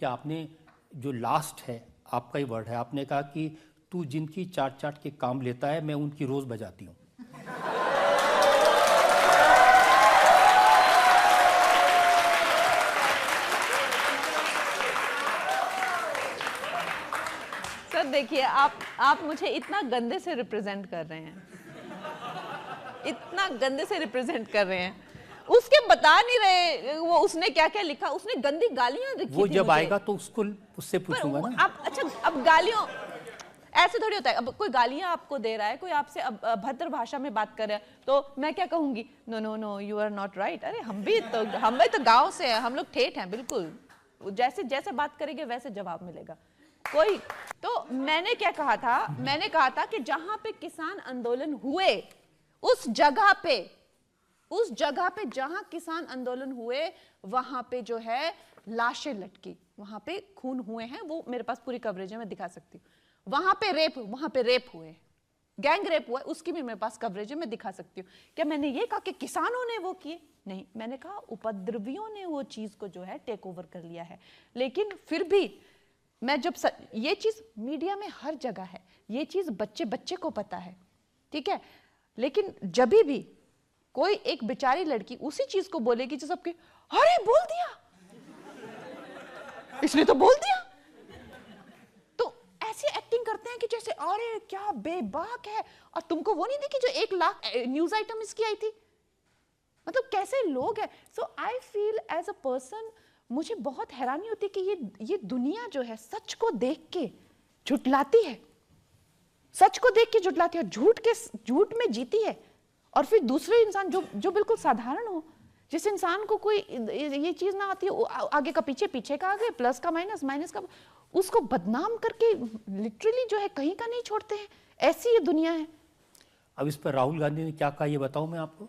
कि आपने जो लास्ट है आपका ही वर्ड है, आपने कहा कि तू जिनकी चाट चाट के काम लेता है मैं उनकी रोज बजाती हूँ। सर देखिए, आप मुझे इतना गंदे से रिप्रेजेंट कर रहे हैं, इतना गंदे से रिप्रेजेंट कर रहे हैं। उसके बता नहीं रहे वो उसने क्या क्या लिखा, उसने गंदी गालियां लिखी वो थी जब मुझे। आएगा तो उससे पूछूंगा ना। अब अच्छा, अब गालियों ऐसे थोड़ी होता है। अब कोई गालियां आपको दे रहा है, कोई आपसे अभद्र भाषा में बात कर रहा है, तो मैं क्या कहूंगी? No no no, you are not right. अरे हम भी तो गांव से हैं, हम लोग ठेठ हैं, बिल्कुल जैसे जैसे बात करेंगे वैसे जवाब मिलेगा। कोई तो मैंने क्या कहा था? मैंने कहा था कि जहां पे किसान आंदोलन हुए उस जगह पे जहां किसान आंदोलन हुए वहां पे जो है लाशें लटकी, वहां पे खून हुए हैं, वो मेरे पास पूरी कवरेज है, मैं दिखा सकती हूँ। वहां पे रेप हुए, गैंग रेप हुआ, उसकी भी मेरे पास कवरेज है, मैं दिखा सकती हूँ। क्या मैंने ये कहा कि किसानों ने वो किए? नहीं, मैंने कहा उपद्रवियों ने वो चीज को जो है टेक ओवर कर लिया है। लेकिन फिर भी मैं जब ये चीज मीडिया में हर जगह है, ये चीज बच्चे को पता है, ठीक है, लेकिन जब भी कोई एक बेचारी लड़की उसी चीज को बोलेगी जो सबके अरे बोल दिया, इसने तो बोल दिया, तो ऐसी एक्टिंग करते हैं कि जैसे अरे क्या बेबाक है। और तुमको वो नहीं देखी जो 1 लाख न्यूज आइटम इसकी आई थी? मतलब कैसे लोग हैं। So I feel as a person, मुझे बहुत हैरानी होती है कि ये दुनिया जो है सच को देख के झुटलाती है, सच को देख के झुटलाती है, झूठ में जीती है। और फिर दूसरे इंसान जो बिल्कुल साधारण हो, जिस इंसान को कोई ये चीज ना आती है, आगे का पीछे, पीछे का आगे, प्लस का माइनस, माइनस का, उसको बदनाम करके लिटरली जो है कहीं का नहीं छोड़ते हैं। ऐसी ये दुनिया है। अब इस पर राहुल गांधी ने क्या कहा ये बताऊं मैं आपको?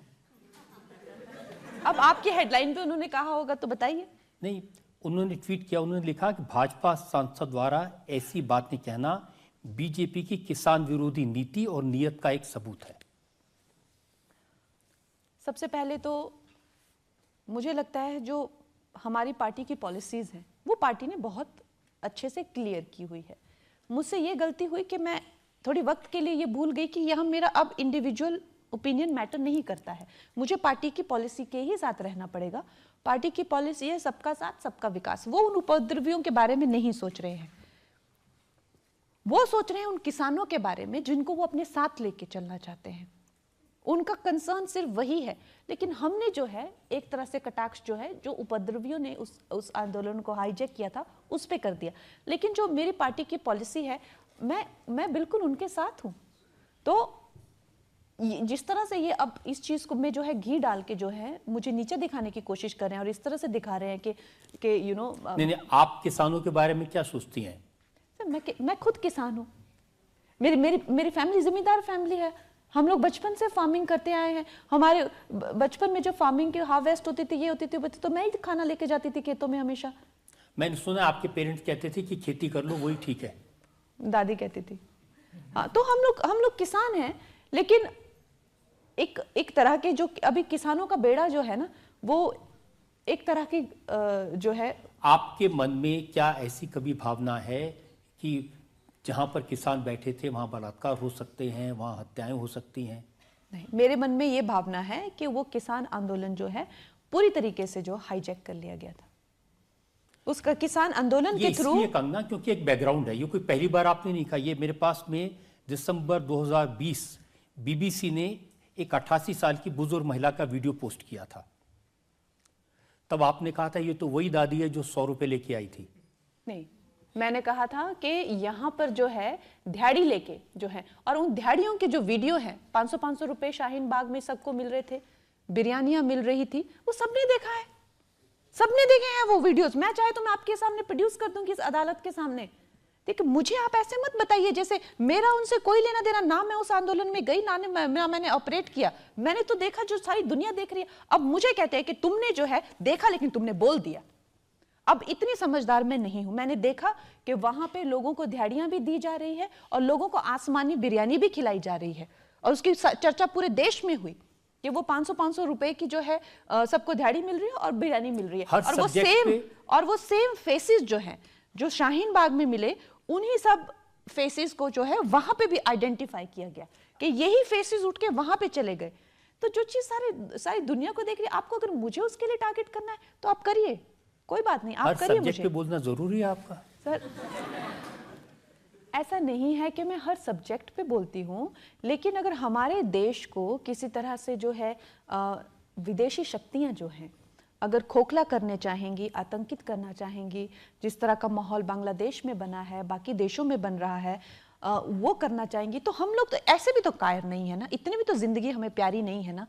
अब आपकी हेडलाइन पे उन्होंने कहा होगा तो बताइए। नहीं, उन्होंने ट्वीट किया, उन्होंने लिखा कि भाजपा सांसद द्वारा ऐसी बातें कहना बीजेपी की किसान विरोधी नीति और नीयत का एक सबूत है। सबसे पहले तो मुझे लगता है जो हमारी पार्टी की पॉलिसीज हैं वो पार्टी ने बहुत अच्छे से क्लियर की हुई है। मुझसे ये गलती हुई कि मैं थोड़ी वक्त के लिए ये भूल गई कि यह मेरा अब इंडिविजुअल ओपिनियन मैटर नहीं करता है, मुझे पार्टी की पॉलिसी के ही साथ रहना पड़ेगा। पार्टी की पॉलिसी है सबका साथ सबका विकास। वो उन उपद्रवियों के बारे में नहीं सोच रहे हैं, वो सोच रहे हैं उन किसानों के बारे में जिनको वो अपने साथ लेके चलना चाहते हैं। उनका कंसर्न सिर्फ वही है। लेकिन हमने जो है एक तरह से कटाक्ष जो है जो उपद्रवियों ने उस आंदोलन को हाईजैक किया था उस पे कर दिया। लेकिन जो मेरी पार्टी की पॉलिसी है मैं बिल्कुल उनके साथ हूं। तो जिस तरह से ये अब इस चीज को में जो है घी डाल के जो है मुझे नीचे दिखाने की कोशिश कर रहे हैं और इस तरह से दिखा रहे हैं कि यू नो नहीं, आप किसानों के बारे में क्या सोचती हैं? मैं खुद किसान हूँ। मेरी फैमिली जिम्मेदार फैमिली है। हम लोग बचपन से फार्मिंग करते आए हैं। हमारे बचपन में जब फार्मिंग की हार्वेस्ट होती थी, ये होती थी, तो मैं ही खाना लेके जाती थी खेतों में हमेशा। मैंने सुना आपके पेरेंट्स कहते थे कि खेती कर लो वही ठीक है। दादी कहती थी। हाँ, तो हम लोग किसान हैं। लेकिन एक तरह के जो अभी किसानों का बेड़ा जो है ना, वो एक तरह की जो है। आपके मन में क्या ऐसी कभी भावना है कि जहां पर किसान बैठे थे वहां बलात्कार हो सकते हैं, वहां हत्याएं हो सकती हैं? नहीं, मेरे मन में ये भावना है कि वो किसान आंदोलन जो है पूरी तरीके से जो हाईजैक कर लिया गया था। उसका किसान आंदोलन के थ्रू ये कंगना क्योंकि एक बैकग्राउंड है, ये कोई पहली बार आपने नहीं कहा। ये मेरे पास में दिसंबर 2020 बीबीसी ने एक 88 साल की बुजुर्ग महिला का वीडियो पोस्ट किया था। तब आपने कहा था ये तो वही दादी है जो 100 रुपए लेके आई थी। नहीं, मैंने कहा था कि यहाँ पर जो है दिहाड़ी लेके जो है, और उन दिहाड़ियों के जो वीडियो है 500-500 रुपए शाहीन बाग में सबको मिल रहे थे, बिरयानियां मिल रही थी, वो सबने देखा है, सबने देखे हैं वो वीडियोस। मैं चाहे तो मैं आपके सामने प्रोड्यूस कर दूंगी इस अदालत के सामने। देखिए, मुझे आप ऐसे मत बताइए जैसे मेरा उनसे कोई लेना देना ना। मैं उस आंदोलन में गई ना मैंने ऑपरेट किया। मैंने तो देखा जो सारी दुनिया देख रही है। अब मुझे कहते हैं कि तुमने जो है देखा लेकिन तुमने बोल दिया। अब इतनी समझदार मैं नहीं हूं। मैंने देखा कि वहां पे लोगों को दिहाड़ियां भी दी जा रही है और लोगों को आसमानी बिरयानी भी खिलाई जा रही है और उसकी चर्चा पूरे देश में हुई। कि वो 500 रुपए की जो है सबको दिहाड़ी मिल रही है और बिरयानी मिल रही है, हर और वो सेम फेसेस जो हैं जो शाहीन बाग में मिले, उन्हीं सब फेसेस को जो है वहां पे भी आइडेंटिफाई किया गया कि यही फेसेस उठ के वहां पे चले गए। तो जो चीज सारी दुनिया को देख रही है, आपको अगर मुझे उसके लिए टारगेट करना है तो आप करिए, कोई बात नहीं, आप करिए। मुझे पे बोलना जरूरी है आपका? सर, ऐसा नहीं है कि मैं हर सब्जेक्ट पे बोलती हूँ, लेकिन अगर हमारे देश को किसी तरह से जो है विदेशी शक्तियाँ जो हैं अगर खोखला करने चाहेंगी, आतंकित करना चाहेंगी, जिस तरह का माहौल बांग्लादेश में बना है, बाकी देशों में बन रहा है, वो करना चाहेंगी, तो हम लोग तो ऐसे भी तो कायर नहीं है ना, इतनी भी तो जिंदगी हमें प्यारी नहीं है ना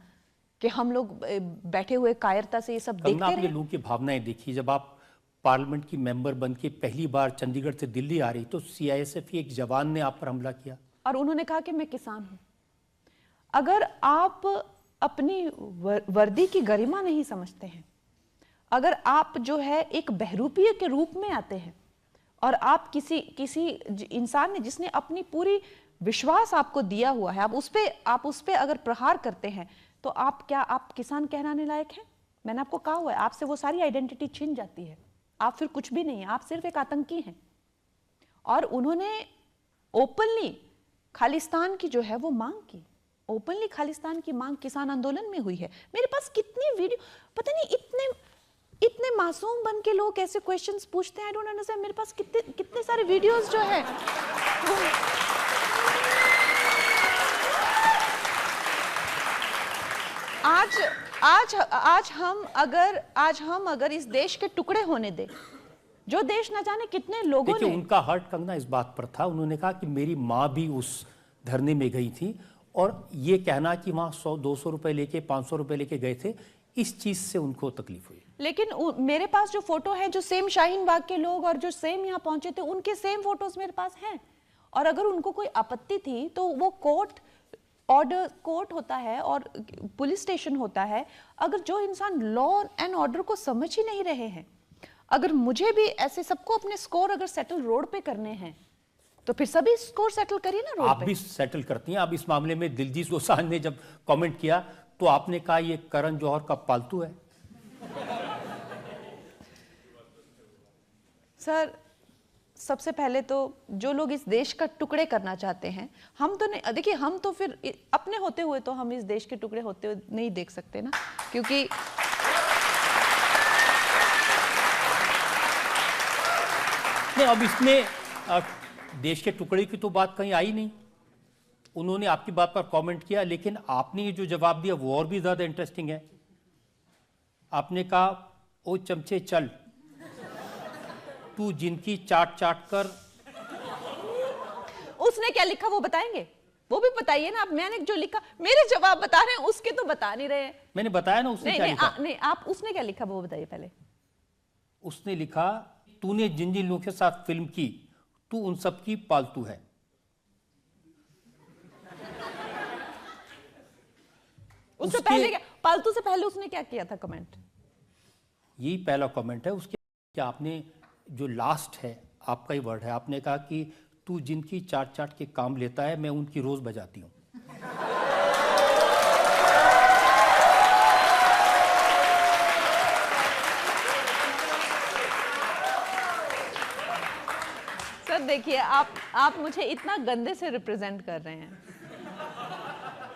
कि हम लोग बैठे हुए कायरता से ये सब देखते रहे। लोगों की भावनाएं देखिए, जब आप पार्लियामेंट की मेंबर बन के पहली बार चंडीगढ़ से दिल्ली आ रही तो सीआईएसएफ एक जवान ने आप पर हमला किया और उन्होंने कहा कि मैं किसान हूं। अगर आप अपनी वर्दी की गरिमा नहीं समझते हैं, अगर आप जो है एक बहरूपिये के रूप में आते हैं और आप किसी इंसान ने जिसने अपनी पूरी विश्वास आपको दिया हुआ है, आप उस पे अगर प्रहार करते हैं, तो आप किसान कहलाने लायक हैं? मैंने आपको कहा हुआ है, आपसे वो सारी आइडेंटिटी छिन जाती है, आप फिर कुछ भी नहीं है, आप सिर्फ एक आतंकी हैं। और उन्होंने ओपनली खालिस्तान की जो है वो मांग की, ओपनली खालिस्तान की मांग किसान आंदोलन में हुई है। मेरे पास कितनी वीडियो, पता नहीं इतने मासूम बन के लोग ऐसे क्वेश्चंस पूछते हैं, आई डोंट अंडरस्टैंड। मेरे पास कितने सारे वीडियोस जो है आज हम अगर इस देश के टुकड़े होने दे, जो देश न जाने कितने लोगों ने, उनका हर्ट कंगना इस बात पर था, उन्होंने कहा कि मेरी माँ भी उस धरने में गई थी, और ये कहना कि वहां 100-200 रुपए लेके 500 रुपए लेके गए थे, इस चीज से उनको तकलीफ हुई। लेकिन मेरे पास जो फोटो है, जो सेम शाहीन बाग के लोग और जो सेम यहाँ पहुंचे थे, उनके सेम फोटोज मेरे पास हैं। और अगर उनको कोई आपत्ति थी तो वो कोर्ट होता है और पुलिस स्टेशन होता है। अगर जो इंसान लॉ एंड ऑर्डर को समझ ही नहीं रहे हैं, अगर मुझे भी ऐसे सबको अपने स्कोर अगर सेटल रोड पे करने हैं, तो फिर सभी स्कोर सेटल करिए ना रोड पे। आप भी सेटल करती हैं। अब इस मामले में दिलजीत दोसांझ ने जब कमेंट किया तो आपने कहा ये करण जौहर का पालतू है। सर, सबसे पहले तो जो लोग इस देश का टुकड़े करना चाहते हैं, हम तो नहीं, देखिए हम तो फिर अपने होते हुए तो हम इस देश के टुकड़े होते हुए नहीं देख सकते ना, क्योंकि नहीं, अब इसमें देश के टुकड़े की तो बात कहीं आई नहीं। उन्होंने आपकी बात पर कमेंट किया, लेकिन आपने ये जो जवाब दिया वो और भी ज्यादा इंटरेस्टिंग है। आपने कहा, ओ चमचे चल, तू जिनकी चाट चाट कर। उसने क्या लिखा वो बताएंगे? वो भी बताइए ना आप। मैंने जो लिखा, मेरे जवाब बता रहे हैं, उसके तो बता नहीं रहे हैं। मैंने बताया ना उसने क्या लिखा। नहीं, आप उसने क्या लिखा वो बताइए पहले। उसने लिखा, तूने जिन जिन लोगों के साथ फिल्म की, तू उन सब की पालतू है। उससे पहले क्या, पालतू से पहले उसने क्या किया था कमेंट? यही पहला कमेंट है। उसके क्या आपने जो लास्ट है, आपका ही वर्ड है, आपने कहा कि तू जिनकी चाट चाट के काम लेता है, मैं उनकी रोज बजाती हूं। सर देखिए, आप मुझे इतना गंदे से रिप्रेजेंट कर रहे हैं,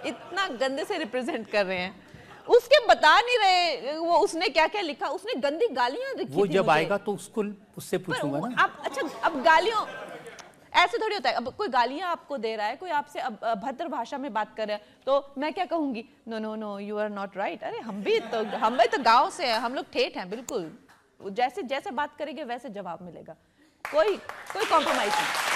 इतना गंदे से रिप्रेजेंट कर रहे हैं। उसके बता नहीं रहे वो उसने क्या क्या लिखा। उसने गंदी गालियां लिखी थी। वो जब आएगा तो उससे पूछूंगा ना। आप अच्छा, अब गालियों ऐसे थोड़ी होता है। अब कोई गालियां आपको दे रहा है, कोई आपसे अभद्र भाषा में बात कर रहा है, तो मैं क्या कहूंगी? No no no, you are not right. अरे हम भी तो गांव से हैं, हम लोग ठेठ हैं, बिल्कुल जैसे बात करेंगे वैसे जवाब मिलेगा, कोई कॉम्प्रोमाइज नहीं।